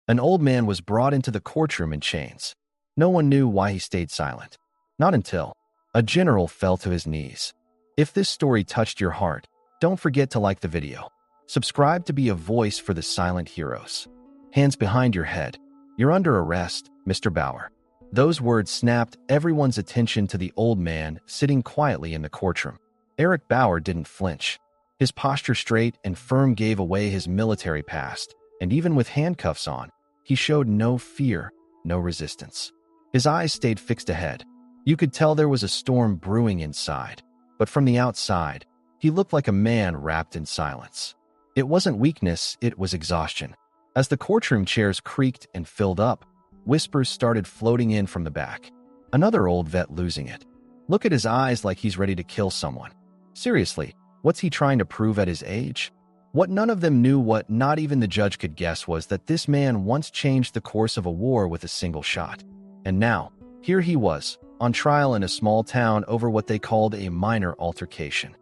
An old man was brought into the courtroom in chains. No one knew why he stayed silent. Not until a general fell to his knees. If this story touched your heart, don't forget to like the video. Subscribe to be a voice for the silent heroes. Hands behind your head. You're under arrest, Mr. Bauer. Those words snapped everyone's attention to the old man sitting quietly in the courtroom. Eric Bauer didn't flinch. His posture straight and firm gave away his military past, and even with handcuffs on, he showed no fear, no resistance. His eyes stayed fixed ahead. You could tell there was a storm brewing inside, but from the outside, he looked like a man wrapped in silence. It wasn't weakness, it was exhaustion. As the courtroom chairs creaked and filled up, whispers started floating in from the back. Another old vet losing it. Look at his eyes like he's ready to kill someone. Seriously, what's he trying to prove at his age? What none of them knew, what not even the judge could guess, was that this man once changed the course of a war with a single shot. And now, here he was, on trial in a small town over what they called a minor altercation.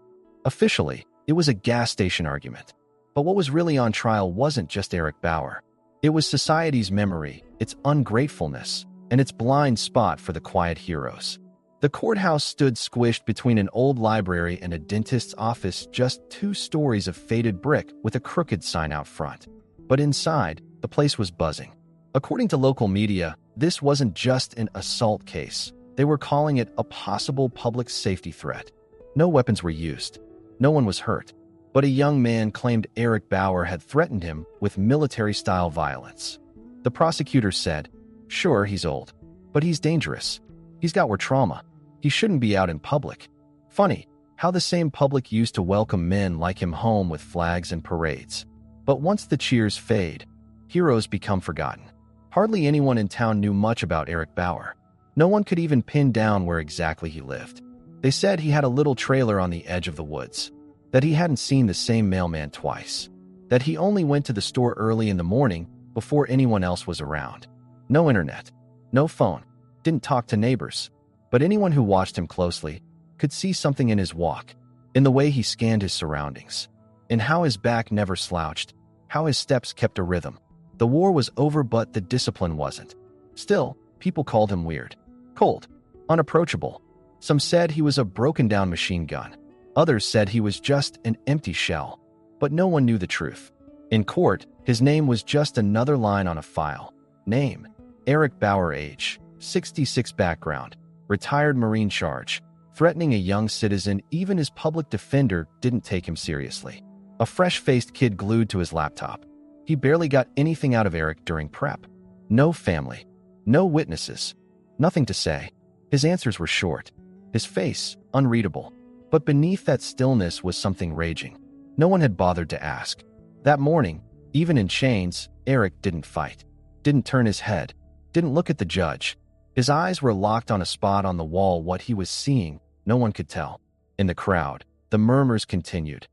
Officially, it was a gas station argument. But what was really on trial wasn't just Eric Bauer. It was society's memory, its ungratefulness, and its blind spot for the quiet heroes. The courthouse stood squished between an old library and a dentist's office, just 2 stories of faded brick with a crooked sign out front. But inside, the place was buzzing. According to local media, this wasn't just an assault case. They were calling it a possible public safety threat. No weapons were used. No one was hurt. But a young man claimed Eric Bauer had threatened him with military-style violence. The prosecutor said, "Sure, he's old, but he's dangerous. He's got war trauma. He shouldn't be out in public." Funny how the same public used to welcome men like him home with flags and parades. But once the cheers fade, heroes become forgotten. Hardly anyone in town knew much about Eric Bauer. No one could even pin down where exactly he lived. They said he had a little trailer on the edge of the woods, that he hadn't seen the same mailman twice, that he only went to the store early in the morning before anyone else was around. No internet, no phone, didn't talk to neighbors. But anyone who watched him closely could see something in his walk, in the way he scanned his surroundings, in how his back never slouched, how his steps kept a rhythm. The war was over, but the discipline wasn't. Still, people called him weird, cold, unapproachable. Some said he was a broken-down machine gun. Others said he was just an empty shell. But no one knew the truth. In court, his name was just another line on a file. Name: Eric Bauer. Age: 66. Background: retired Marine charge. Threatening a young citizen. Even his public defender didn't take him seriously. A fresh-faced kid glued to his laptop. He barely got anything out of Eric during prep. No family. No witnesses. Nothing to say. His answers were short. His face, unreadable. But beneath that stillness was something raging. No one had bothered to ask. That morning, even in chains, Eric didn't fight. Didn't turn his head. Didn't look at the judge. His eyes were locked on a spot on the wall. What he was seeing, no one could tell. In the crowd, the murmurs continued.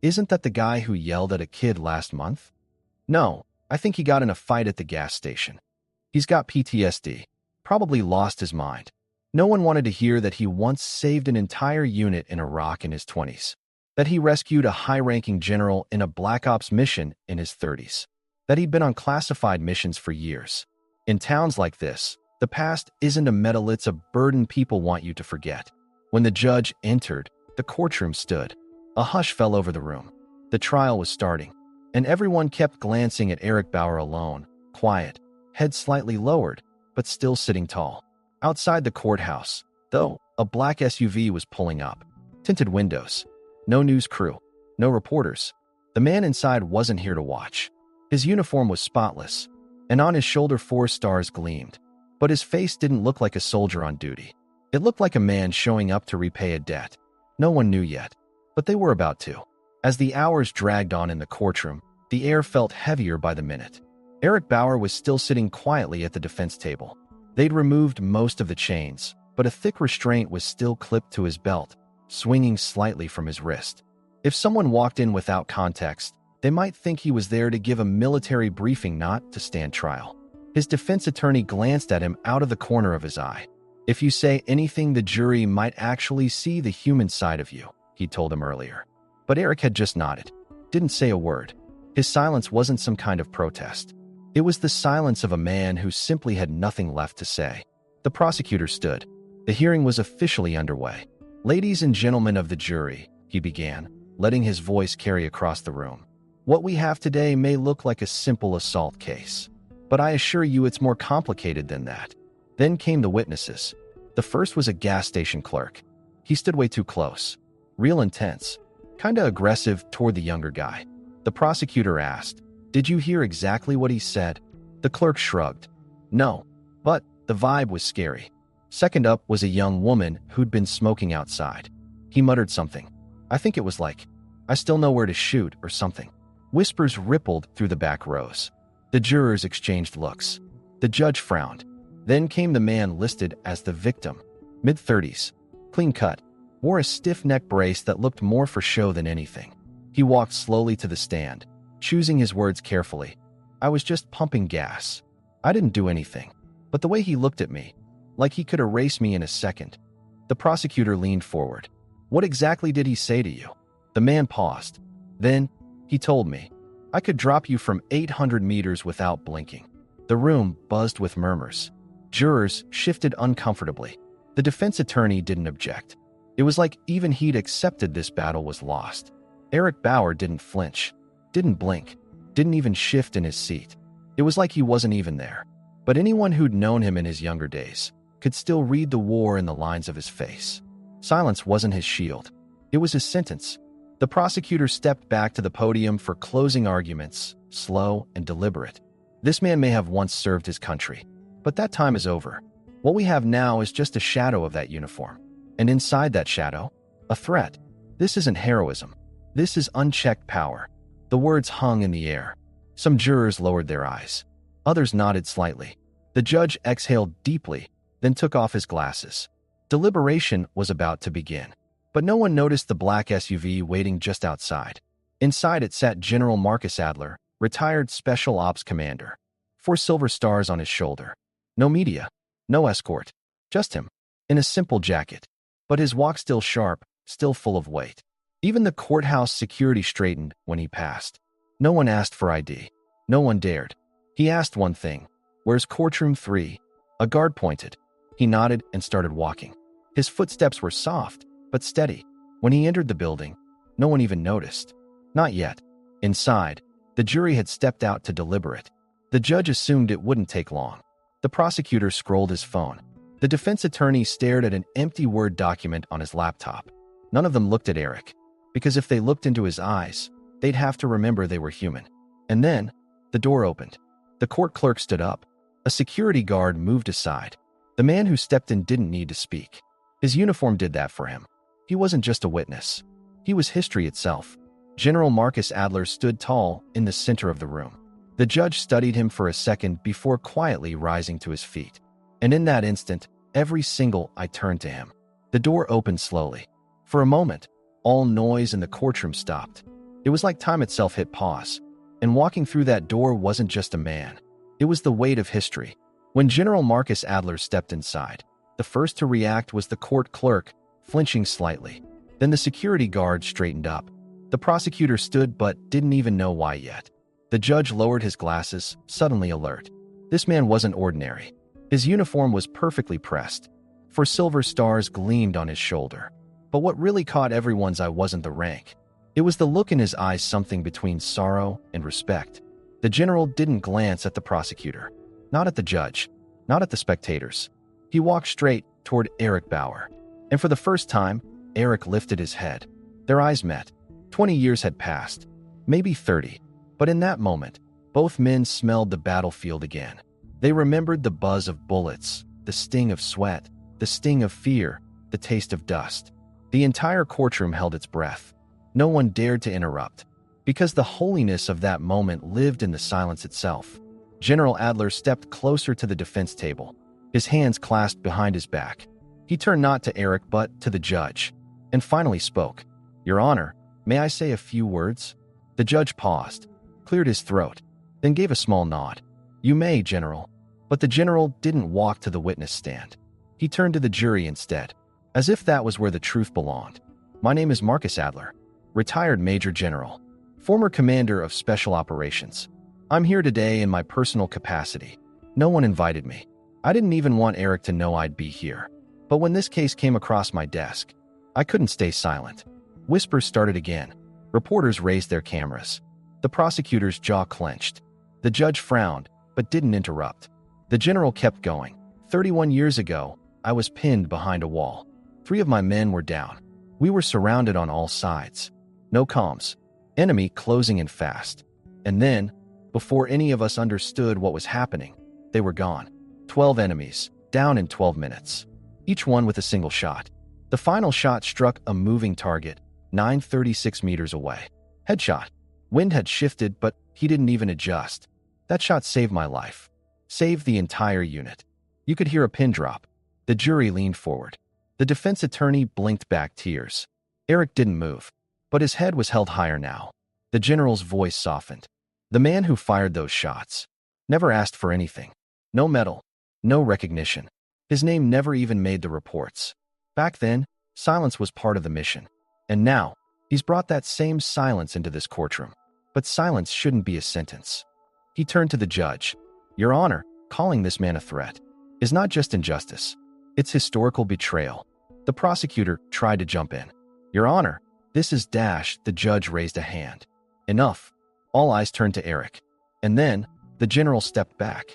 "Isn't that the guy who yelled at a kid last month?" "No, I think he got in a fight at the gas station. He's got PTSD. Probably lost his mind." No one wanted to hear that he once saved an entire unit in Iraq in his 20s, that he rescued a high-ranking general in a Black Ops mission in his 30s, that he'd been on classified missions for years. In towns like this, the past isn't a medal, it's a burden people want you to forget. When the judge entered, the courtroom stood. A hush fell over the room. The trial was starting, and everyone kept glancing at Eric Bauer alone, quiet, head slightly lowered, but still sitting tall. Outside the courthouse, though, a black SUV was pulling up. Tinted windows. No news crew. No reporters. The man inside wasn't here to watch. His uniform was spotless, and on his shoulder 4 stars gleamed. But his face didn't look like a soldier on duty. It looked like a man showing up to repay a debt. No one knew yet, but they were about to. As the hours dragged on in the courtroom, the air felt heavier by the minute. Eric Bauer was still sitting quietly at the defense table. They'd removed most of the chains, but a thick restraint was still clipped to his belt, swinging slightly from his wrist. If someone walked in without context, they might think he was there to give a military briefing, not to stand trial. His defense attorney glanced at him out of the corner of his eye. "If you say anything, the jury might actually see the human side of you," he told him earlier. But Eric had just nodded, didn't say a word. His silence wasn't some kind of protest. It was the silence of a man who simply had nothing left to say. The prosecutor stood. The hearing was officially underway. "Ladies and gentlemen of the jury," he began, letting his voice carry across the room. "What we have today may look like a simple assault case, but I assure you it's more complicated than that." Then came the witnesses. The first was a gas station clerk. He stood way too close, real intense, kinda aggressive toward the younger guy. The prosecutor asked, "Did you hear exactly what he said?" The clerk shrugged. "No, but the vibe was scary." Second up was a young woman who'd been smoking outside. He muttered something. I think it was like, "I still know where to shoot," or something. Whispers rippled through the back rows. The jurors exchanged looks. The judge frowned. Then came the man listed as the victim. Mid-30s, clean cut, wore a stiff neck brace that looked more for show than anything. He walked slowly to the stand, choosing his words carefully. "I was just pumping gas. I didn't do anything." But the way he looked at me, like he could erase me in a second. The prosecutor leaned forward. "What exactly did he say to you?" The man paused. "Then, he told me, I could drop you from 800 meters without blinking." The room buzzed with murmurs. Jurors shifted uncomfortably. The defense attorney didn't object. It was like even he'd accepted this battle was lost. Eric Bauer didn't flinch, didn't blink, didn't even shift in his seat. It was like he wasn't even there. But anyone who'd known him in his younger days could still read the war in the lines of his face. Silence wasn't his shield. It was his sentence. The prosecutor stepped back to the podium for closing arguments, slow and deliberate. This man may have once served his country, but that time is over. What we have now is just a shadow of that uniform. And inside that shadow, a threat. This isn't heroism. This is unchecked power. The words hung in the air. Some jurors lowered their eyes. Others nodded slightly. The judge exhaled deeply, then took off his glasses. Deliberation was about to begin. But no one noticed the black SUV waiting just outside. Inside it sat General Marcus Adler, retired Special Ops Commander. 4 silver stars on his shoulder. No media, no escort, just him, in a simple jacket. But his walk still sharp, still full of weight. Even the courthouse security straightened when he passed. No one asked for ID. No one dared. He asked one thing. "Where's Courtroom 3? A guard pointed. He nodded and started walking. His footsteps were soft, but steady. When he entered the building, no one even noticed. Not yet. Inside, the jury had stepped out to deliberate. The judge assumed it wouldn't take long. The prosecutor scrolled his phone. The defense attorney stared at an empty Word document on his laptop. None of them looked at Eric, because if they looked into his eyes, they'd have to remember they were human. And then, the door opened. The court clerk stood up. A security guard moved aside. The man who stepped in didn't need to speak. His uniform did that for him. He wasn't just a witness. He was history itself. General Marcus Adler stood tall in the center of the room. The judge studied him for a second before quietly rising to his feet. And in that instant, every single eye turned to him. The door opened slowly. For a moment, all noise in the courtroom stopped. It was like time itself hit pause. And walking through that door wasn't just a man. It was the weight of history. When General Marcus Adler stepped inside, the first to react was the court clerk, flinching slightly. Then the security guard straightened up. The prosecutor stood but didn't even know why yet. The judge lowered his glasses, suddenly alert. This man wasn't ordinary. His uniform was perfectly pressed. 4 silver stars gleamed on his shoulder. But what really caught everyone's eye wasn't the rank. It was the look in his eyes, something between sorrow and respect. The general didn't glance at the prosecutor, not at the judge, not at the spectators. He walked straight toward Eric Bauer. And for the first time, Eric lifted his head. Their eyes met. 20 years had passed, maybe 30. But in that moment, both men smelled the battlefield again. They remembered the buzz of bullets, the sting of sweat, the sting of fear, the taste of dust. The entire courtroom held its breath. No one dared to interrupt, because the holiness of that moment lived in the silence itself. General Adler stepped closer to the defense table, his hands clasped behind his back. He turned not to Eric but to the judge, and finally spoke. "Your Honor, may I say a few words?" The judge paused, cleared his throat, then gave a small nod. "You may, General." But the general didn't walk to the witness stand. He turned to the jury instead, as if that was where the truth belonged. "My name is Marcus Adler, retired Major General, former commander of Special Operations. I'm here today in my personal capacity. No one invited me. I didn't even want Eric to know I'd be here. But when this case came across my desk, I couldn't stay silent. Whispers started again. Reporters raised their cameras. The prosecutor's jaw clenched. The judge frowned, but didn't interrupt. The general kept going. 31 years ago, I was pinned behind a wall. 3 of my men were down. We were surrounded on all sides. No comms. Enemy closing in fast. And then, before any of us understood what was happening, they were gone. 12 enemies, down in 12 minutes. Each one with a single shot. The final shot struck a moving target, 936 meters away. Headshot. Wind had shifted, but he didn't even adjust. That shot saved my life. Saved the entire unit. You could hear a pin drop. The jury leaned forward. The defense attorney blinked back tears. Eric didn't move, but his head was held higher now. The general's voice softened. The man who fired those shots never asked for anything. No medal, no recognition. His name never even made the reports. Back then, silence was part of the mission. And now, he's brought that same silence into this courtroom. But silence shouldn't be a sentence. He turned to the judge. Your Honor, calling this man a threat is not just injustice. It's historical betrayal. The prosecutor tried to jump in. Your Honor, this is Dash. The judge raised a hand. Enough. All eyes turned to Eric. And then, the general stepped back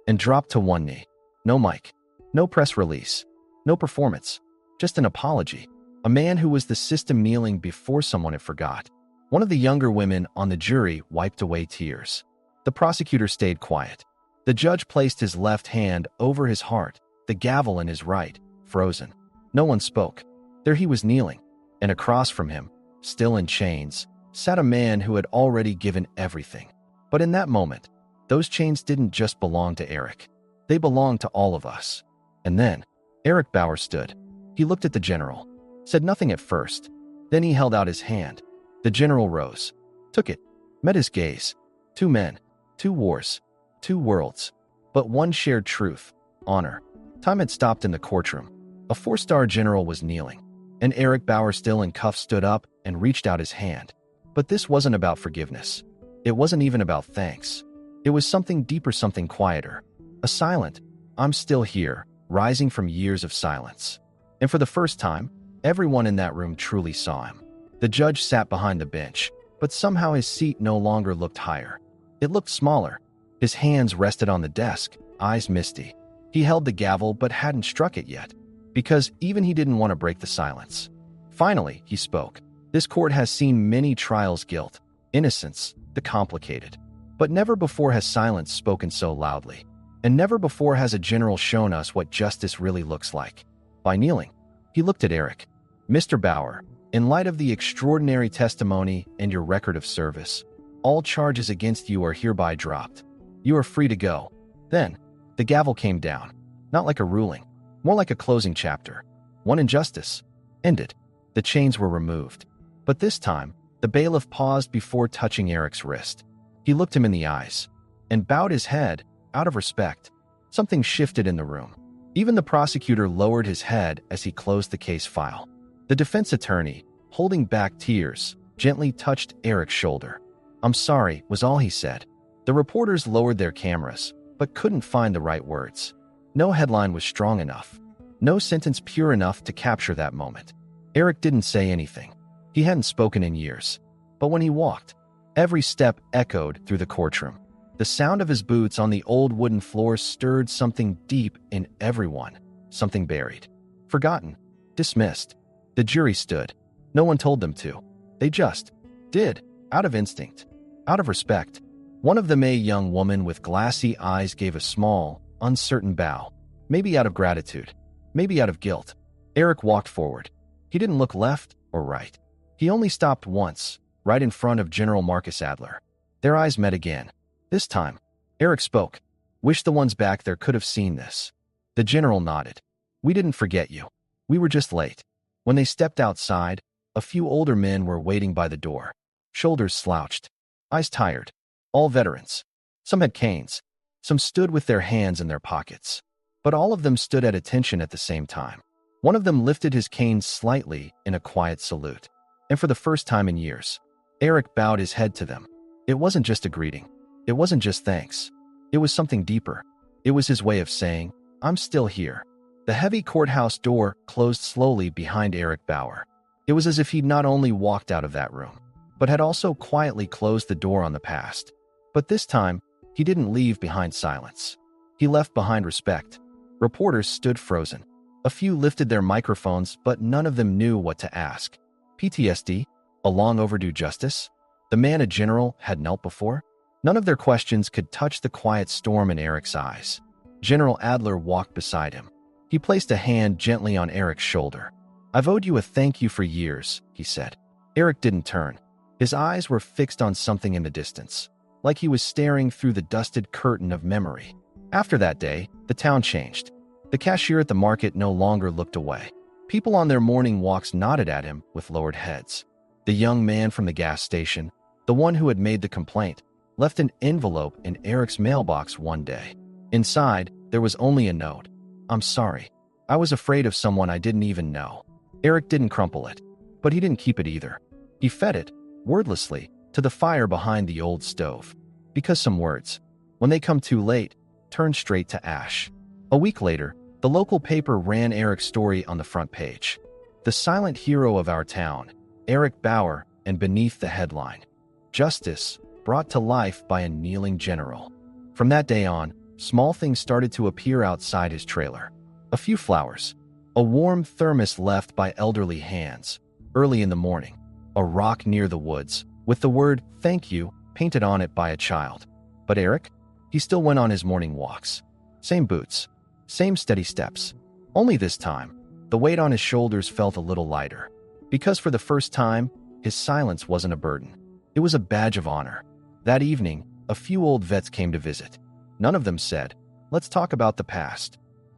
and dropped to one knee. No mic. No press release. No performance. Just an apology. A man who was the system kneeling before someone it forgot. One of the younger women on the jury wiped away tears. The prosecutor stayed quiet. The judge placed his left hand over his heart, the gavel in his right, frozen. No one spoke. There he was kneeling, and across from him, still in chains, sat a man who had already given everything. But in that moment, those chains didn't just belong to Eric. They belonged to all of us. And then, Eric Bauer stood. He looked at the general, said nothing at first. Then he held out his hand. The general rose, took it, met his gaze. 2 men, 2 wars, 2 worlds, but one shared truth, honor. Time had stopped in the courtroom. A 4-star general was kneeling, and Eric Bauer, still in cuffs, stood up and reached out his hand. But this wasn't about forgiveness. It wasn't even about thanks. It was something deeper, something quieter. A silent, I'm still here, rising from years of silence. And for the first time, everyone in that room truly saw him. The judge sat behind the bench, but somehow his seat no longer looked higher. It looked smaller. His hands rested on the desk, eyes misty. He held the gavel but hadn't struck it yet, because even he didn't want to break the silence. Finally, he spoke. This court has seen many trials, guilt, innocence, the complicated. But never before has silence spoken so loudly. And never before has a general shown us what justice really looks like. By kneeling, he looked at Eric. Mr. Bauer, in light of the extraordinary testimony and your record of service, all charges against you are hereby dropped. You are free to go. Then, the gavel came down, not like a ruling, more like a closing chapter. One injustice ended. The chains were removed. But this time, the bailiff paused before touching Eric's wrist. He looked him in the eyes and bowed his head out of respect. Something shifted in the room. Even the prosecutor lowered his head as he closed the case file. The defense attorney, holding back tears, gently touched Eric's shoulder. I'm sorry, was all he said. The reporters lowered their cameras, but couldn't find the right words. No headline was strong enough. No sentence pure enough to capture that moment. Eric didn't say anything. He hadn't spoken in years. But when he walked, every step echoed through the courtroom. The sound of his boots on the old wooden floor stirred something deep in everyone, something buried, forgotten, dismissed. The jury stood. No one told them to. They just did, out of instinct, out of respect. One of them, a young woman with glassy eyes, gave a small, uncertain bow, maybe out of gratitude, maybe out of guilt. Eric walked forward. He didn't look left or right. He only stopped once, right in front of General Marcus Adler. Their eyes met again. This time, Eric spoke. Wish the ones back there could have seen this. The general nodded. We didn't forget you. We were just late. When they stepped outside, a few older men were waiting by the door. Shoulders slouched, eyes tired. All veterans. Some had canes. Some stood with their hands in their pockets. But all of them stood at attention at the same time. One of them lifted his cane slightly in a quiet salute. And for the first time in years, Eric bowed his head to them. It wasn't just a greeting. It wasn't just thanks. It was something deeper. It was his way of saying, I'm still here. The heavy courthouse door closed slowly behind Eric Bauer. It was as if he'd not only walked out of that room, but had also quietly closed the door on the past. But this time, he didn't leave behind silence. He left behind respect. Reporters stood frozen. A few lifted their microphones, but none of them knew what to ask. PTSD? A long overdue justice? The man a general had knelt before? None of their questions could touch the quiet storm in Eric's eyes. General Adler walked beside him. He placed a hand gently on Eric's shoulder. I've owed you a thank you for years, he said. Eric didn't turn. His eyes were fixed on something in the distance, like he was staring through the dusted curtain of memory. After that day, the town changed. The cashier at the market no longer looked away. People on their morning walks nodded at him with lowered heads. The young man from the gas station, the one who had made the complaint, left an envelope in Eric's mailbox one day. Inside, there was only a note. I'm sorry. I was afraid of someone I didn't even know. Eric didn't crumple it, but he didn't keep it either. He fed it, wordlessly, to the fire behind the old stove. Because some words, when they come too late, turn straight to ash. A week later, the local paper ran Eric's story on the front page. The silent hero of our town, Eric Bauer, and beneath the headline, Justice brought to life by a kneeling general. From that day on, small things started to appear outside his trailer. A few flowers, a warm thermos left by elderly hands, early in the morning, a rock near the woods, with the word thank you painted on it by a child. But Eric? He still went on his morning walks. Same boots, same steady steps. Only this time, the weight on his shoulders felt a little lighter. Because for the first time, his silence wasn't a burden. It was a badge of honor. That evening, a few old vets came to visit. None of them said, let's talk about the past.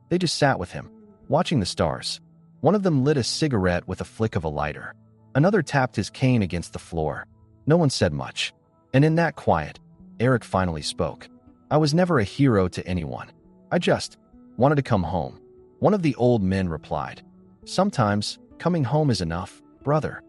They just sat with him, watching the stars. One of them lit a cigarette with a flick of a lighter. Another tapped his cane against the floor. No one said much. And in that quiet, Eric finally spoke. I was never a hero to anyone. I just wanted to come home. One of the old men replied, sometimes coming home is enough, brother.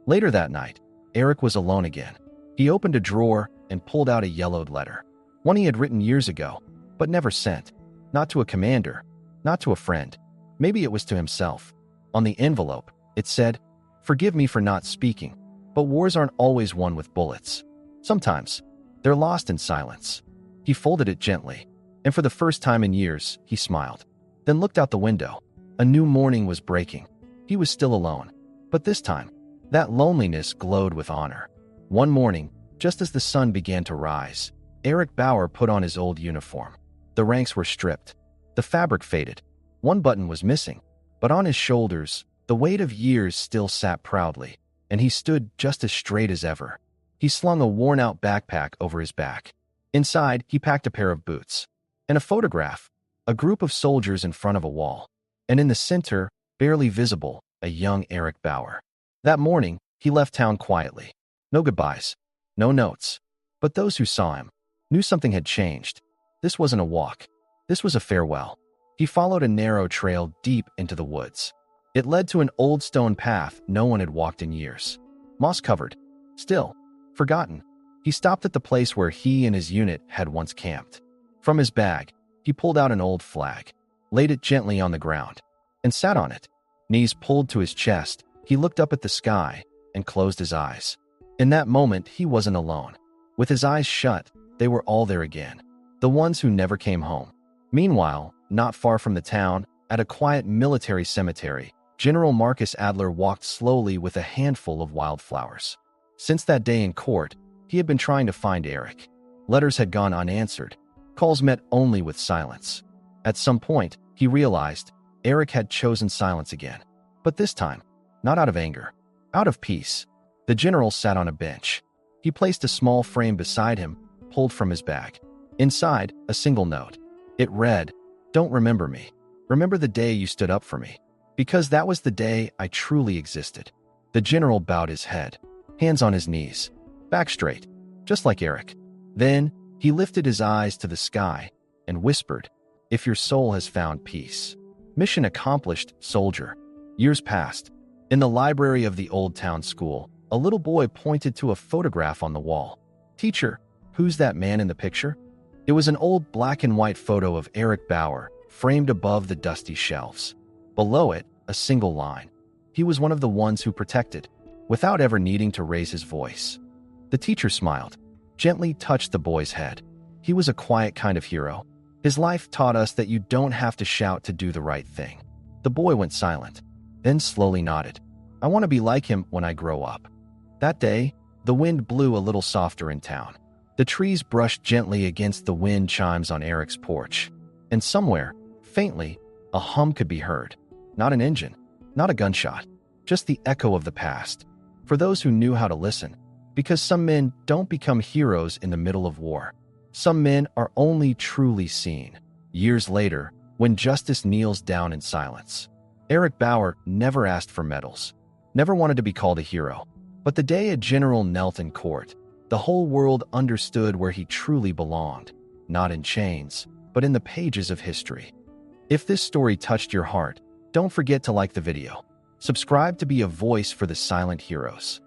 Later that night, Eric was alone again. He opened a drawer and pulled out a yellowed letter. One he had written years ago, but never sent. Not to a commander, not to a friend. Maybe it was to himself. On the envelope, it said, forgive me for not speaking, but wars aren't always won with bullets. Sometimes, they're lost in silence. He folded it gently, and for the first time in years, he smiled. Then looked out the window. A new morning was breaking. He was still alone. But this time, that loneliness glowed with honor. One morning, just as the sun began to rise, Eric Bauer put on his old uniform. The ranks were stripped. The fabric faded. One button was missing. But on his shoulders, the weight of years still sat proudly, and he stood just as straight as ever. He slung a worn-out backpack over his back. Inside, he packed a pair of boots. And a photograph, a group of soldiers in front of a wall. And in the center, barely visible, a young Eric Bauer. That morning, he left town quietly. No goodbyes. No notes. But those who saw him knew something had changed. This wasn't a walk. This was a farewell. He followed a narrow trail deep into the woods. It led to an old stone path no one had walked in years. Moss-covered. Still. Forgotten. He stopped at the place where he and his unit had once camped. From his bag, he pulled out an old flag, laid it gently on the ground, and sat on it. Knees pulled to his chest, he looked up at the sky and closed his eyes. In that moment, he wasn't alone. With his eyes shut, they were all there again. The ones who never came home. Meanwhile, not far from the town, at a quiet military cemetery, General Marcus Adler walked slowly with a handful of wildflowers. Since that day in court, he had been trying to find Eric. Letters had gone unanswered. Calls met only with silence. At some point, he realized Eric had chosen silence again. But this time, not out of anger, out of peace. The general sat on a bench. He placed a small frame beside him, pulled from his bag. Inside, a single note. It read, "Don't remember me. Remember the day you stood up for me. Because that was the day I truly existed." The general bowed his head, hands on his knees, back straight, just like Eric. Then, he lifted his eyes to the sky and whispered, "If your soul has found peace." Mission accomplished, soldier. Years passed. In the library of the old town school, a little boy pointed to a photograph on the wall. "Teacher, Who's that man in the picture? It was an old black and white photo of Eric Bauer, framed above the dusty shelves. Below it, a single line. He was one of the ones who protected, without ever needing to raise his voice. The teacher smiled, gently touched the boy's head. He was a quiet kind of hero. His life taught us that you don't have to shout to do the right thing. The boy went silent, then slowly nodded. I want to be like him when I grow up. That day, the wind blew a little softer in town. The trees brushed gently against the wind chimes on Eric's porch. And somewhere, faintly, a hum could be heard. Not an engine, not a gunshot, just the echo of the past. For those who knew how to listen, because some men don't become heroes in the middle of war. Some men are only truly seen years later when justice kneels down in silence. Eric Bauer never asked for medals, never wanted to be called a hero. But the day a general knelt in court, the whole world understood where he truly belonged, not in chains, but in the pages of history. If this story touched your heart, don't forget to like the video. Subscribe to be a voice for the silent heroes.